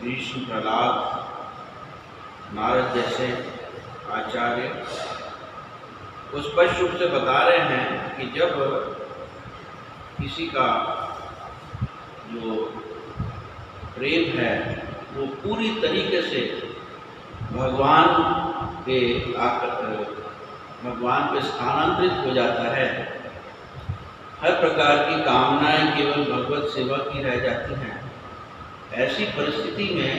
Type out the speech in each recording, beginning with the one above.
भीष्म, प्रहलाद, नारद जैसे आचार्य वो स्पष्ट रूप से बता रहे हैं कि जब किसी का जो प्रेम है वो पूरी तरीके से भगवान पे स्थानांतरित हो जाता है, हर प्रकार की कामनाएं केवल भगवत सेवा की रह जाती हैं, ऐसी परिस्थिति में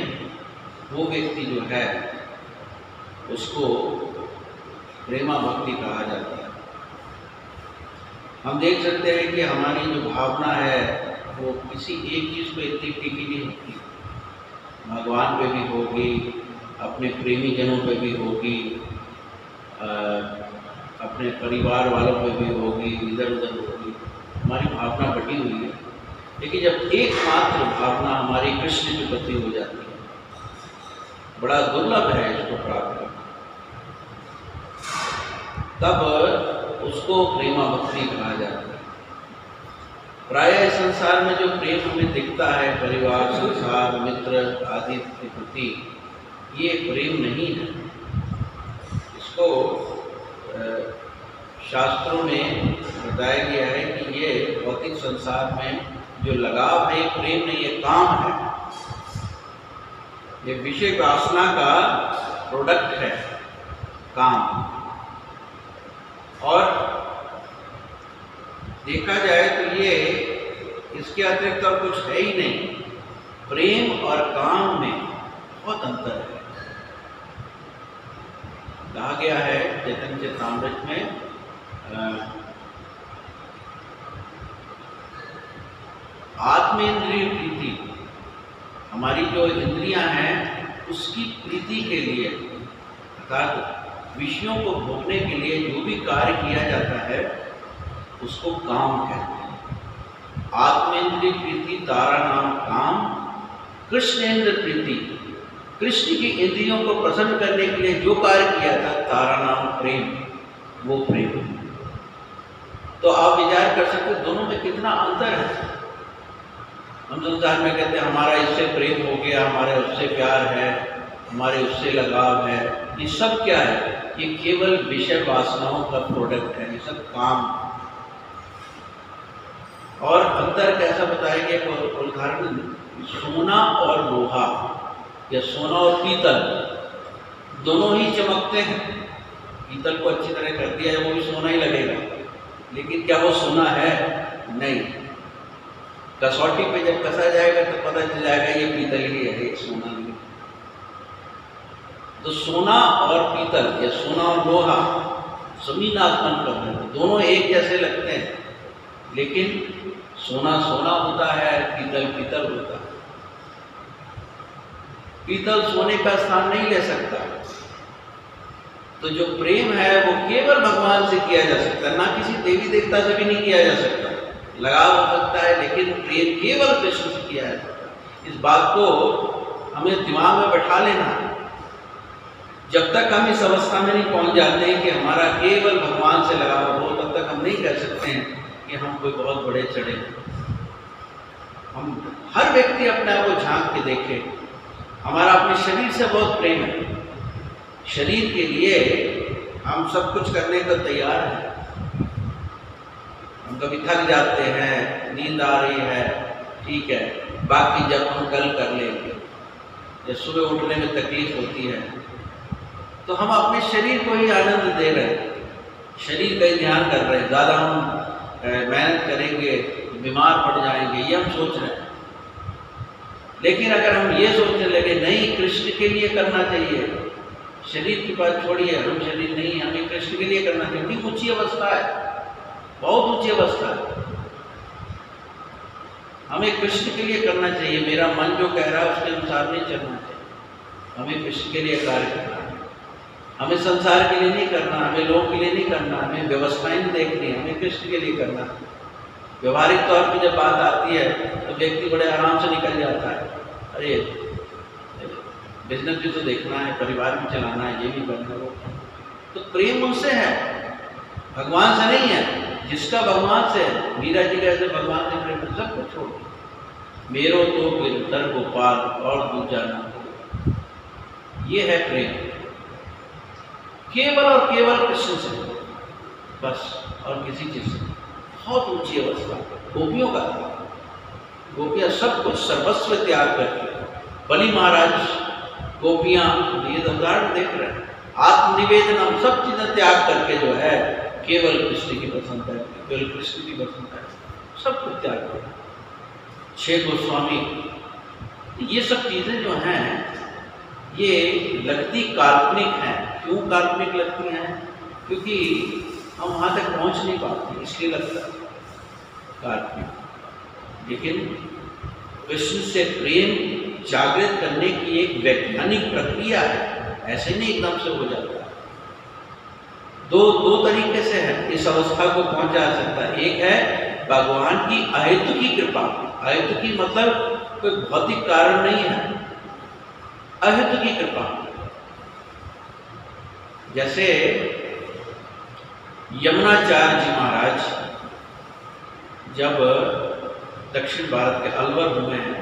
वो व्यक्ति जो है उसको प्रेमा भक्ति कहा जाता है। हम देख सकते हैं कि हमारी जो भावना है वो किसी एक चीज़ पे इतनी टिकी नहीं होती, भगवान पे भी होगी, अपने प्रेमी जनों पे भी होगी, अपने परिवार वालों पे भी होगी, इधर उधर होगी, हमारी भावना बटी हुई है। लेकिन जब एकमात्र भावना हमारी कृष्ण के प्रति हो जाती है, बड़ा दुर्लभ है इसको प्राप्त करना, तब उसको प्रेमा भक्ति कहा जाता है। प्रायः संसार में जो प्रेम हमें दिखता है परिवार, संसार, मित्र आदि के प्रति, ये प्रेम नहीं है। इसको शास्त्रों में बताया गया है कि ये भौतिक संसार में जो लगाव है ये प्रेम नहीं, ये काम है, ये विषय वासना का प्रोडक्ट है काम। और देखा जाए तो ये इसके अतिरिक्त और कुछ है ही नहीं। प्रेम और काम में बहुत अंतर है। कहा गया है चैतन्य चरितामृत में, आत्मेंद्रिय प्रीति, हमारी जो इंद्रियां हैं उसकी प्रीति के लिए, अर्थात विषयों को भोगने के लिए जो भी कार्य किया जाता है उसको काम कहते हैं। आत्मेंद्रिय प्रीति तारा नाम काम, कृष्णेंद्र प्रीति, कृष्ण की इंद्रियों को प्रसन्न करने के लिए जो कार्य किया था तारा नाम प्रेम, वो प्रेम। तो आप विचार कर सकते दोनों में कितना अंतर है। हम संसार में कहते हैं हमारा इससे प्रेम हो गया, हमारे उससे प्यार है, हमारे उससे लगाव है, ये सब क्या है? ये केवल विषय वासनाओं का प्रोडक्ट है, ये सब काम। और अंतर कैसा बताया गया? उदाहरण, सोना और लोहा या सोना और पीतल दोनों ही चमकते हैं। पीतल को अच्छी तरह कर दिया है वो भी सोना ही लगेगा, लेकिन क्या वो सोना है? नहीं। कसौटी पे जब कसा जाएगा तो पता चल जाएगा ये पीतल ही है, ये सोना नहीं। तो सोना और पीतल या सोना और लोहा समीनात्मन पर है, दोनों एक जैसे लगते हैं, लेकिन सोना सोना होता है, पीतल पीतल होता है। पीतल सोने का स्थान नहीं ले सकता। तो जो प्रेम है वो केवल भगवान से किया जा सकता है, ना किसी देवी देवता से भी नहीं किया जा सकता। लगाव हो सकता है लेकिन प्रेम केवल कृष्ण से किया जा सकता है। इस बात को हमें दिमाग में बैठा लेना है। जब तक हम इस अवस्था में नहीं पहुंच जाते हैं कि हमारा केवल भगवान से लगाव हो, तब तक हम नहीं कह सकते हैं कि हम कोई बहुत बड़े चढ़े। हम हर व्यक्ति अपने आप को झांक के देखे, हमारा अपने शरीर से बहुत प्रेम है, शरीर के लिए हम सब कुछ करने को तैयार हैं। हम कभी थक जाते हैं, नींद आ रही है, ठीक है, बाकी जब हम कल कर लेंगे, या सुबह उठने में तकलीफ होती है, तो हम अपने शरीर को ही आनंद दे रहे हैं, शरीर का ही ध्यान कर रहे हैं। ज़्यादा हम मेहनत करेंगे बीमार पड़ जाएंगे, ये हम सोच रहे हैं। लेकिन अगर हम ये सोचने लगे नहीं, कृष्ण के लिए करना चाहिए, शरीर की बात छोड़िए, हम शरीर नहीं, हमें कृष्ण के लिए करना चाहिए, कितनी ऊंची अवस्था है, बहुत ऊंची अवस्था है। हमें कृष्ण के लिए करना चाहिए। मेरा मन जो कह रहा है उसके अनुसार नहीं चलना चाहिए, हमें कृष्ण के लिए कार्य करना है। हमें संसार के लिए नहीं करना, हमें लोगों के लिए नहीं करना, हमें व्यवस्थाएं नहीं देखनी, हमें कृष्ण के लिए करना है। व्यवहारिक तौर पर जब बात आती है तो व्यक्ति बड़े आराम से निकल जाता है, अरे बिजनेस भी तो देखना है, परिवार भी चलाना है, ये भी करना है, वो। तो प्रेम उनसे है, भगवान से नहीं है। जिसका भगवान से है, मीरा जी का ऐसे भगवान से प्रेम, सब कुछ छोड़ मेरो तो गिरधर गोपाल और दूजा ना कोई। ये है प्रेम, केवल और केवल कृष्ण से, बस, और किसी चीज से। बहुत ऊंची अवस्था गोपियों का था। गोपियां सब कुछ सर्वस्व त्याग करके, बलि महाराज, गोपियां, ये उदाहरण देख रहे हैं, आत्मनिवेदन, हम सब चीजें त्याग करके जो है केवल कृष्ण की पसंद है, केवल कृष्ण की पसंद है, सब कुछ त्याग कर। 6 गोस्वामी, ये सब चीजें जो हैं ये लगती काल्पनिक हैं। क्यों काल्पनिक लगती हैं? क्योंकि हम वहां तक पहुंच नहीं पाते, इसलिए लगता है काल्पनिक। लेकिन कृष्ण से प्रेम जागृत करने की एक वैज्ञानिक प्रक्रिया है, ऐसे नहीं एकदम से हो जाता। दो तरीके से है इस अवस्था को पहुंचा सकता है। एक है भगवान की अहेतुकी कृपा। अहेतुकी मतलब कोई भौतिक कारण नहीं है, अहेतुकी कृपा। जैसे यमुनाचार्य जी महाराज जब दक्षिण भारत के अलवर हुए हैं,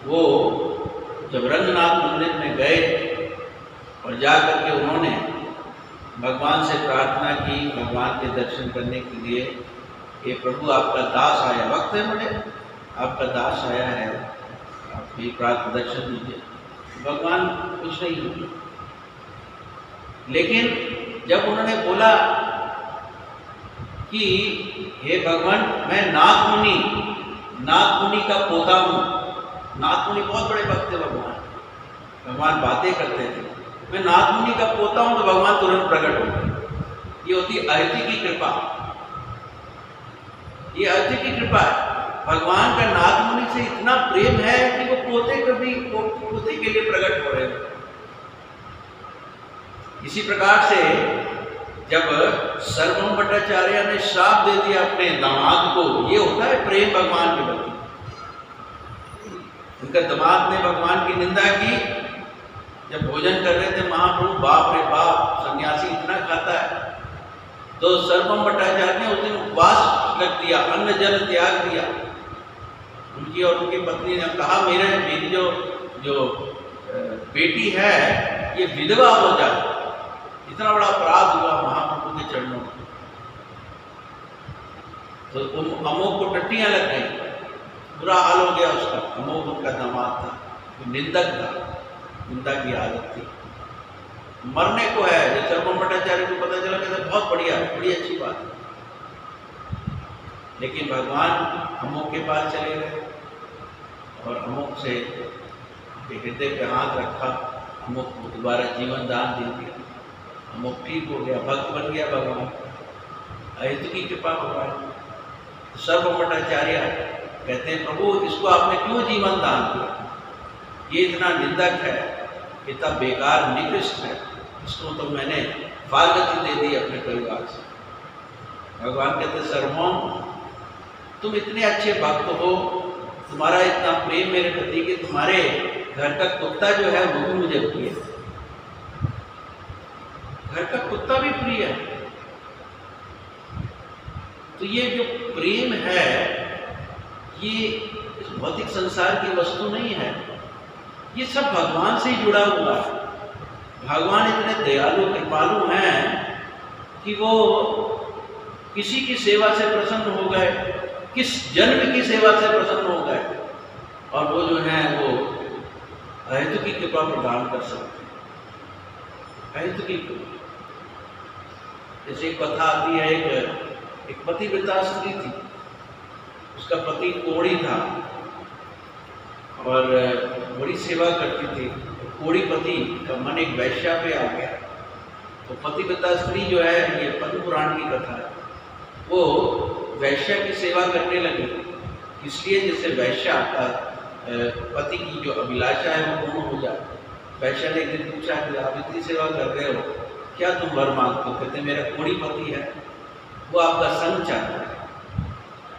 वो जब रंगनाथ मंदिर में गए और जाकर के उन्होंने भगवान से प्रार्थना की, भगवान के दर्शन करने के लिए, ये प्रभु आपका दास आया, वक्त है बड़े, आपका दास आया है, आप भी प्रार्थना दर्शन दीजिए। भगवान कुछ नहीं हुए। लेकिन जब उन्होंने बोला कि हे भगवान, मैं नाथ मुनि का पोता हूँ। नाथ मुनि बहुत बड़े भक्त थे भगवान बातें करते थे, मैं नाथ मुनि का पोता हूँ, तो भगवान तुरंत प्रकट हो गए। ये होती अहेतुकी की कृपा, ये अहेतुकी की कृपा है। भगवान का नाथ मुनि से इतना प्रेम है कि वो पोते के लिए प्रकट हो रहे हैं। इसी प्रकार से जब सर्वभौम भट्टाचार्य ने श्राप दे दिया अपने दामाद को, ये होता है प्रेम भगवान के प्रति। उनका दामाद ने भगवान की निंदा की। जब भोजन कर रहे थे महाप्रभु, बाप रे बाप, सन्यासी इतना खाता है, तो सर्वभौम भट्टाचार्य ने उस दिन उपवास रख दिया, अन्न जल त्याग दिया। उनकी और उनकी पत्नी ने कहा, मेरी जो बेटी है ये विधवा हो जाए। इतना बड़ा अपराध हुआ महाप्रभु के चरणों में। तो अमोघ को टट्टियां लग गई, बुरा हाल हो गया उसका। अमोघ उनका दामाद था, निंदक था, निंदा की आदत थी, मरने को है। जब सर्वभौम भट्टाचार्य को पता चला, कहते बहुत बढ़िया, बड़ी अच्छी बात है। लेकिन भगवान अमोघ के पास चले गए और अमोघ से हृदय पे हाथ रखा, अमोघ को दोबारा जीवन दान दे दिया। अमोघ ठीक हो गया, भक्त बन गया भगवान, अहेतुकी कृपा भगवान। सर्वभौम भट्टाचार्य कहते हैं, प्रभु इसको आपने क्यों जीवन दान किया? ये इतना निंदक है, इतना बेकार निकृष्ट है, इसको तो मैंने फालगति दे दी अपने परिवार से। भगवान कहते, सर्वभौम तुम इतने अच्छे भक्त हो, तुम्हारा इतना प्रेम मेरे प्रति कि तुम्हारे घर का कुत्ता जो है वो भी मुझे प्रिय है। घर का कुत्ता भी प्रिय है। तो ये जो प्रेम है, ये इस भौतिक संसार की वस्तु नहीं है, ये सब भगवान से ही जुड़ा हुआ है। भगवान इतने दयालु कृपालु हैं कि वो किसी की सेवा से प्रसन्न हो गए, किस जन्म की सेवा से प्रसन्न हो गए, और वो जो है वो अहेतुकी कृपा प्रदान कर सकते हैं। अहेतुकी कृपा, जैसे एक कथा आती है, एक पतिव्रता स्त्री थी, उसका पति कोढ़ी था और बड़ी सेवा करती थी। कोढ़ी पति का मन एक वैश्या पे आ गया। तो पतिव्रता स्त्री जो है, ये पद्म पुराण की कथा है, वो वैश्या की सेवा करने लगी। इसलिए जैसे वैश्या का पति की जो अभिलाषा है वो पूर्ण हो जाए। वैश्या ने एक दिन पूछा कि आप इतनी सेवा कर रहे हो, क्या तुम वर मांगते हो? कहते मेरा कोढ़ी पति है, वो आपका संग चाहता है।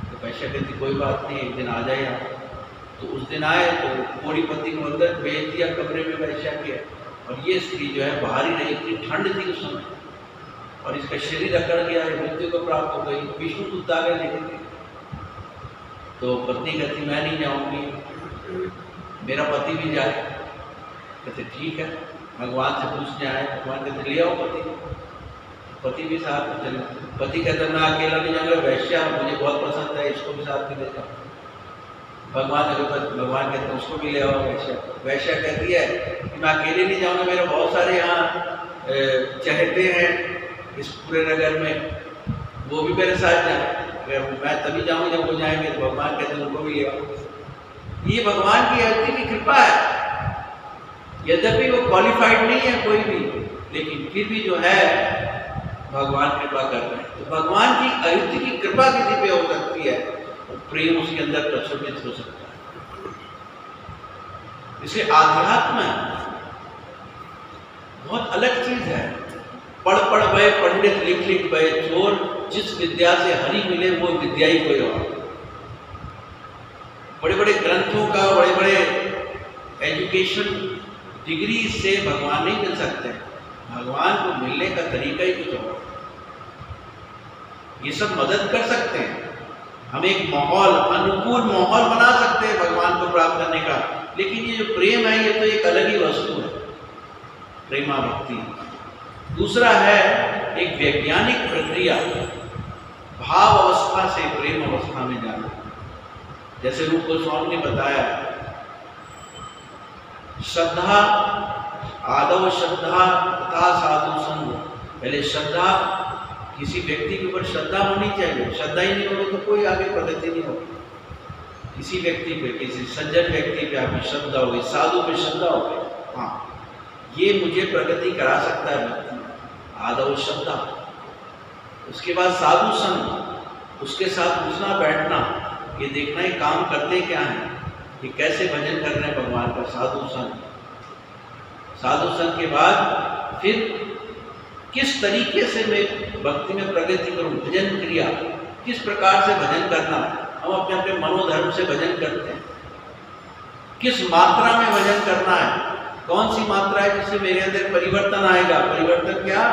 तो वैश्या कहती कोई बात नहीं, एक दिन आ जाए आप। तो उस दिन आए तो कोढ़ी पति को अंदर भेज दिया कमरे में वैश्या के, और ये स्त्री जो है बाहर ही रही। इतनी ठंड थी उस समय, और इसका शरीर अकड़ गया, मृत्यु को प्राप्त हो गई। विष्णु दूत आ गए लेकर के। तो पत्नी कहती मैं नहीं जाऊंगी, मेरा पति भी जाए। कहते ठीक है, भगवान से पूछने आए। भगवान कहते ले आओ पति। पति भी साथ में चले। पति कहते मैं अकेला नहीं जाऊंगा, वैश्या मुझे बहुत पसंद है, इसको भी साथ में ले जाओ। भगवान कहते हैं उसको भी ले आओ। वैश्या कहती है कि मैं अकेले नहीं जाऊंगा, मेरे बहुत सारे यहाँ चहेते हैं इस पूरे नगर में, वो भी मेरे साथ जाए। मैं तभी जाऊंगा जब वो जाएंगे। तो भगवान कहते हैं उनको भी ले आओ। ये भगवान की अति की कृपा है। यद्यपि वो क्वालिफाइड नहीं है कोई भी, लेकिन फिर भी जो है भगवान कृपा कर रहे हैं। तो भगवान की अयुक्ति की कृपा किसी पे हो सकती है, तो प्रेम उसके अंदर प्रचुरित हो सकता है। इसलिए आध्यात्म बहुत अलग चीज है। पढ़ पढ़ भय पंडित, लिख लिख भय चोर, जिस विद्या से हरि मिले वो विद्या ही कोई और। बड़े बड़े ग्रंथों का, बड़े बड़े एजुकेशन डिग्री से भगवान नहीं मिल सकते। भगवान को मिलने का तरीका ही कुछ और। ये सब मदद कर सकते हैं, हम एक माहौल, अनुकूल माहौल बना सकते हैं भगवान को प्राप्त करने का। लेकिन ये जो प्रेम है, ये तो एक अलग ही वस्तु है, प्रेमा भक्ति। दूसरा है एक वैज्ञानिक प्रक्रिया, भाव अवस्था से प्रेम अवस्था में जाना। जैसे रूप गोस्वामी ने बताया, श्रद्धा आदव श्रद्धा तथा साधु संग। पहले श्रद्धा, किसी व्यक्ति के ऊपर श्रद्धा होनी चाहिए। श्रद्धा ही नहीं होगी तो कोई आगे प्रगति नहीं होगी। किसी व्यक्ति पे, किसी सज्जन व्यक्ति पे आपकी श्रद्धा होगी, साधु पे श्रद्धा होगी, हाँ ये मुझे प्रगति करा सकता है व्यक्ति, आदव श्रद्धा। उसके बाद साधु संग, उसके साथ उठना बैठना, ये देखना है काम करते क्या है, ये कैसे भजन कर रहे हैं भगवान का, साधु संग। साधु संग के बाद फिर किस तरीके से मैं भक्ति में प्रगति करूं, भजन क्रिया, किस प्रकार से भजन करना। हम अपने अपने मनोधर्म से भजन करते हैं, किस मात्रा में भजन करना है, कौन सी मात्रा है जिससे मेरे अंदर परिवर्तन आएगा। परिवर्तन क्या?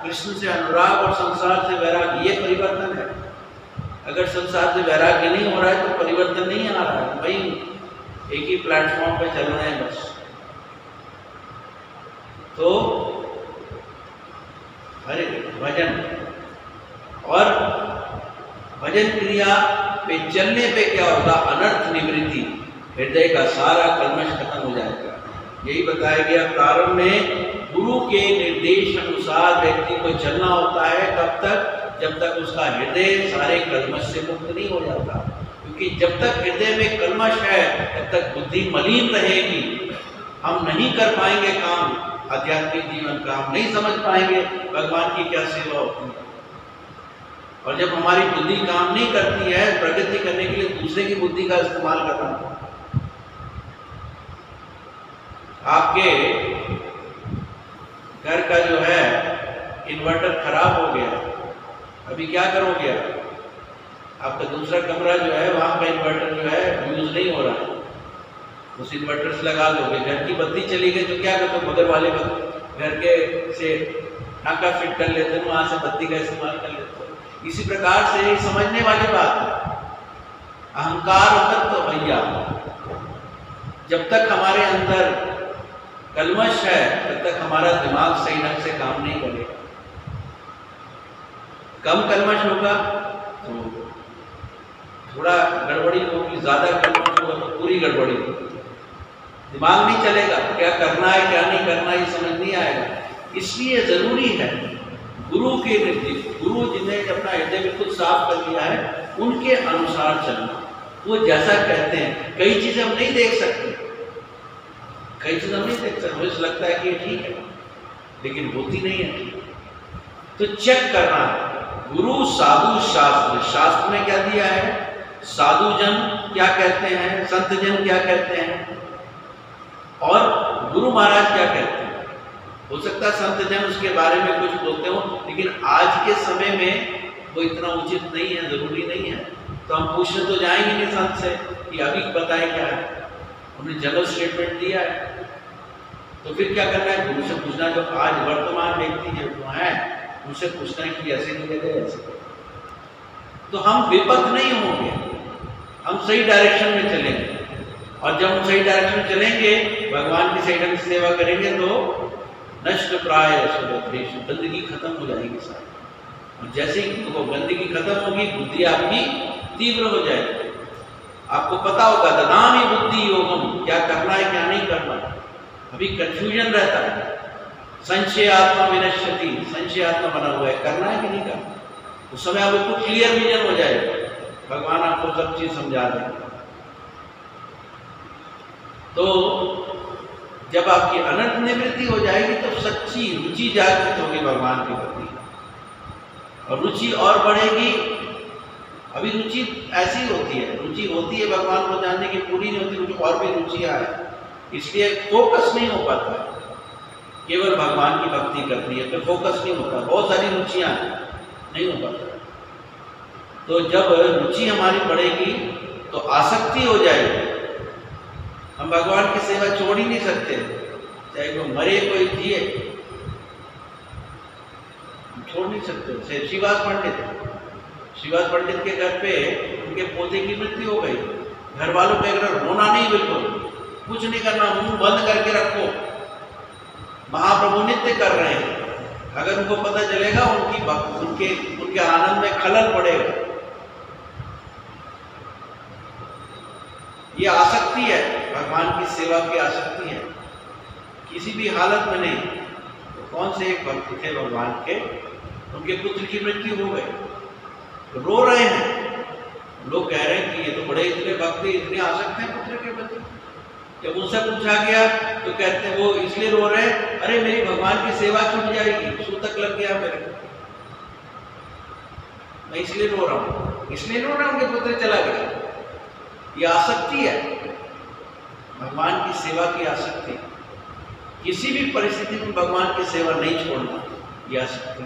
कृष्ण से अनुराग और संसार से वैराग्य, ये परिवर्तन है। अगर संसार से वैराग्य नहीं हो रहा है तो परिवर्तन नहीं आ रहा है, वही एक ही प्लेटफॉर्म पे चल रहे हैं बस। तो हरे भजन और भजन क्रिया पे चलने पे क्या होगा? अनर्थ निवृत्ति, हृदय का सारा कल्मश खत्म हो जाएगा। यही बताया गया प्रारंभ में, गुरु के निर्देश अनुसार व्यक्ति को चलना होता है। कब तक? जब तक उसका हृदय सारे कल्मश से मुक्त नहीं हो जाता। क्योंकि जब तक हृदय में कल्मश है तब तक बुद्धि मलिन रहेगी, हम नहीं कर पाएंगे काम, आध्यात्मिक जीवन का हम नहीं समझ पाएंगे भगवान की क्या सेवा होती है। और जब हमारी बुद्धि काम नहीं करती है, प्रगति करने के लिए दूसरे की बुद्धि का इस्तेमाल करना। आपके घर का जो है इन्वर्टर खराब हो गया, अभी क्या करोगे? आपका दूसरा कमरा जो है वहां का इन्वर्टर जो है यूज नहीं हो रहा है, उस इन्वर्टर से लगा दोगे। घर की बत्ती चली गई तो क्या करते हो? बगल वाले घर के से टाका फिट कर लेते हो, वहां से बत्ती का इस्तेमाल कर लेते हो। इसी प्रकार से समझने वाली बात है, अहंकार तक तो भैया, जब तक हमारे अंदर कल्मश है तब तक हमारा दिमाग सही ढंग से काम नहीं करेगा। कम कल्मश होगा तो थोड़ा गड़बड़ी होगी, ज्यादा कल्मश होगा तो पूरी गड़बड़ी होगी। दिमाग नहीं चलेगा, क्या करना है क्या नहीं करना ये समझ नहीं आएगा। इसलिए जरूरी है गुरु के निर्देश, गुरु जिन्हें अपना हृदय बिल्कुल साफ कर लिया है उनके अनुसार चलना। वो जैसा कहते हैं, कई चीजें हम नहीं देख सकते, कई चीजें हम नहीं देख सकते, मुझे लगता है कि ये ठीक है लेकिन होती नहीं है। तो चेक करना है, गुरु साधु शास्त्र, शास्त्र में क्या दिया है, साधु जन क्या कहते हैं, संत जन क्या कहते हैं और गुरु महाराज क्या कहते हैं। हो सकता है संत जन उसके बारे में कुछ बोलते हो, लेकिन आज के समय में वो इतना उचित नहीं है, जरूरी नहीं है। तो हम पूछने तो जाएंगे नहीं संत से कि अभी बताएं क्या है, हमने जनरल स्टेटमेंट दिया है। तो फिर क्या करना है? गुरु से पूछना, जो आज वर्तमान व्यक्ति जो है उनसे पूछना है कि ऐसे नहीं कहते ऐसे। तो हम विपथ नहीं होंगे, हम सही डायरेक्शन में चलेंगे, और जब हम सही डायरेक्शन में चलेंगे, भगवान की सही ढंग से सेवा करेंगे, तो नष्ट प्राय सुदेश, गंदगी खत्म हो जाएगी सारी। और जैसे ही वो गंदगी खत्म होगी, बुद्धि आपकी तीव्र हो जाएगी। आपको पता होगा ददामि बुद्धि योगम, क्या करना है क्या नहीं करना। अभी कंफ्यूजन रहता है, संशय आत्मा विनश्यति, संशय आत्मा बना हुआ है, करना है कि नहीं करना। उस समय आपको क्लियर विजन हो जाएगा, भगवान आपको सब चीज समझा देंगे। तो जब आपकी अनंत निवृत्ति हो जाएगी, तो सच्ची रुचि जागृत होगी भगवान के प्रति, और रुचि और बढ़ेगी। अभी रुचि ऐसी होती है भगवान को जानने की, पूरी नहीं होती, रुचि और भी रुचियां है, इसलिए फोकस नहीं हो पाता है। केवल भगवान की भक्ति करनी है तो फोकस नहीं होता, बहुत सारी रुचियां नहीं हो पाता। तो जब रुचि हमारी बढ़ेगी तो आसक्ति हो जाएगी। हम भगवान की सेवा छोड़ ही नहीं सकते, चाहे कोई मरे कोई जिए, छोड़ नहीं सकते। श्रीवास पंडित के घर पे उनके पोते की मृत्यु हो गई। घर वालों के अगर रोना नहीं, बिल्कुल कुछ नहीं करना, मुंह बंद करके रखो। महाप्रभु नित्य कर रहे हैं, अगर उनको पता चलेगा उनके आनंद में खलल पड़ेगा। ये आसक्ति है, भगवान की सेवा की आसक्ति है, किसी भी हालत में नहीं। तो कौन से एक भक्त थे भगवान के, उनके पुत्र की मृत्यु हो गई, तो रो रहे हैं। लोग कह रहे हैं कि ये तो बड़े इतने भक्त हैं, इतने आसक्त हैं पुत्र के प्रति। जब उनसे पूछा गया तो कहते हैं वो इसलिए रो रहे हैं, अरे मेरी भगवान की सेवा छूट जाएगी, सूतक लग गया मेरे को, मैं इसलिए रो रहा हूँ, उनके पुत्र चला गया। ये आसक्ति है, भगवान की सेवा की आसक्ति। किसी भी परिस्थिति में भगवान की सेवा नहीं छोड़ना, ये आसक्ति।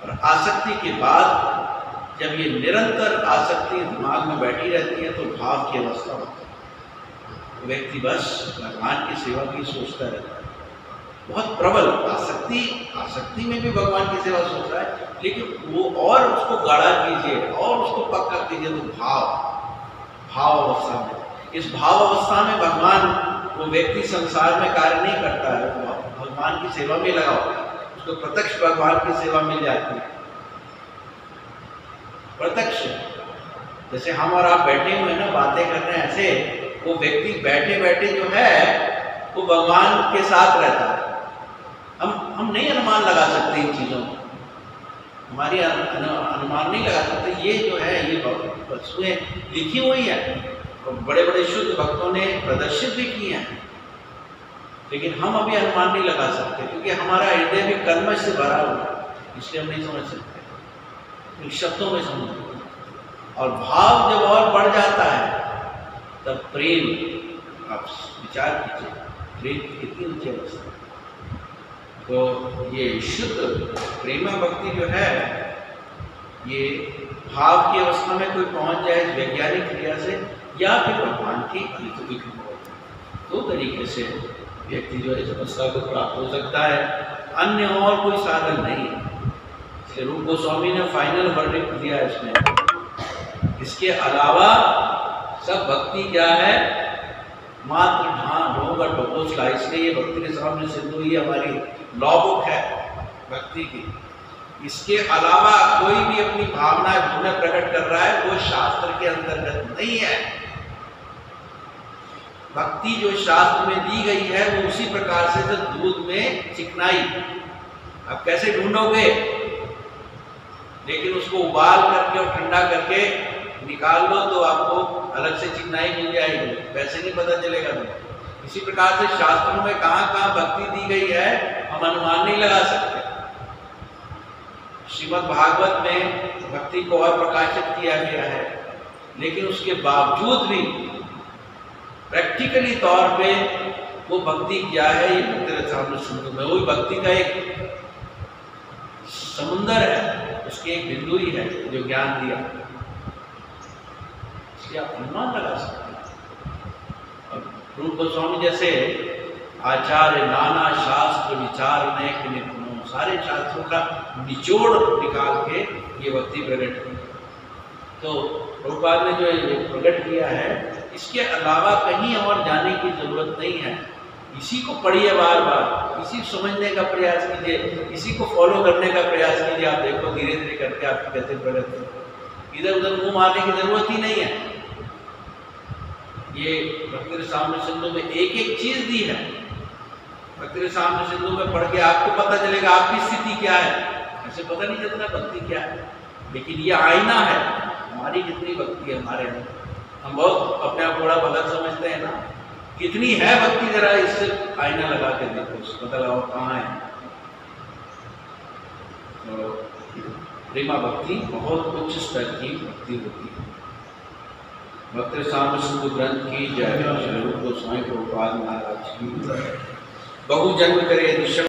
और आसक्ति के बाद जब ये निरंतर आसक्ति दिमाग में बैठी रहती है, तो भाव की अवस्था होती है। व्यक्ति बस भगवान की सेवा की सोचता रहता है। बहुत प्रबल आसक्ति में भी भगवान की सेवा सोच रहा है, लेकिन वो और उसको गाढ़ा कीजिए और उसको पक्का कीजिए, तो भाव अवस्था में, इस भाव अवस्था में भगवान, वो व्यक्ति संसार में कार्य नहीं करता है, भगवान की सेवा में लगा होता है, उसको प्रत्यक्ष भगवान की सेवा मिल जाती है। प्रत्यक्ष, जैसे हम और आप बैठे हुए ना, बातें कर रहे हैं, ऐसे वो व्यक्ति बैठे बैठे जो है वो भगवान के साथ रहता है। हम नहीं अनुमान लगा सकते इन चीज़ों को, हमारी अनुमान नहीं लगा सकते। ये जो है, ये वस्तुएं लिखी हुई है, और बड़े बड़े शुद्ध भक्तों ने प्रदर्शित भी किए हैं, लेकिन हम अभी अनुमान नहीं लगा सकते, क्योंकि हमारा हृदय भी कर्म से भरा हुआ है, इसलिए हम नहीं समझ सकते, शब्दों में समझ। और भाव जब और बढ़ जाता है, तब प्रेम, आप विचार कीजिए, प्रेम की कितनी ऊंची अवस्था। तो ये शुद्ध प्रेमा भक्ति जो है, ये भाव की अवस्था में कोई पहुंच जाए वैज्ञानिक क्रिया से, या फिर भगवान की अलौकिक दो तरीके से व्यक्ति जो है इस अवस्था को प्राप्त हो सकता है, अन्य और कोई साधन नहीं है। इसलिए रूप गोस्वामी ने फाइनल वर्डिक्ट दिया इसमें। इसके अलावा सब भक्ति क्या है, मात्र ढोंग और ढोंगोसला। इसलिए ये भक्ति के सामने सिंधु ही हमारी लॉ बुक है भक्ति की। इसके अलावा कोई भी अपनी भावना जो में प्रकट कर रहा है, वो शास्त्र के अंतर्गत नहीं है। भक्ति जो शास्त्र में दी गई है, वो उसी प्रकार से तो दूध में चिकनाई, आप कैसे ढूंढोगे, लेकिन उसको उबाल करके और ठंडा करके निकाल लो तो आपको अलग से चिकनाई मिल जाएगी, वैसे नहीं पता चलेगा। तो इसी प्रकार से शास्त्रों में कहाँ कहाँ भक्ति दी गई है, हम अनुमान नहीं लगा सकते। श्रीमद् भागवत में भक्ति को और प्रकाशित किया गया है, लेकिन उसके बावजूद भी प्रैक्टिकली तौर पे वो भक्ति क्या है, ये भक्ति रसामृत सिंधु में, वो भक्ति का एक समुंदर है, उसके एक बिंदु ही है जो ज्ञान दिया, इसलिए आप अनुमान लगा सकते हैं। रूप गोस्वामी जैसे आचार्य नाना शास्त्र विचार अनेक निपुणों, सारे शास्त्रों का निचोड़ निकाल के ये भक्ति प्रकट की। तो प्रभुपाद ने जो ये प्रकट किया है, इसके अलावा कहीं और जाने की जरूरत नहीं है। इसी को पढ़िए बार बार, इसी को समझने का प्रयास कीजिए, इसी को फॉलो करने का प्रयास कीजिए। आप देखो धीरे धीरे करके आपकी कैसे प्रगति, इधर उधर मुंह मारने की जरूरत ही नहीं है। ये भक्ति साम्य सिंधु में एक एक चीज दी है। भक्ति साम्य सिंधु में पढ़ के आपको पता चलेगा आपकी स्थिति क्या है। ऐसे पता नहीं चलता भक्ति क्या है, लेकिन ये आईना है हमारी कितनी भक्ति है हमारे अंदर। हम बहुत अपने आप बड़ा गलत समझते हैं ना, कितनी है भक्ति, जरा इससे आईना लगा के देखो, पता लगाओ कहाँ है। तो प्रेमा भक्ति बहुत उच्च स्तर की भक्ति होती है। भक्ति साम्य सिंधु ग्रंथ की जय। श्री रूप गोस्वामी प्रभुपाद महाराज की। बहु जन्म करे दुष्ट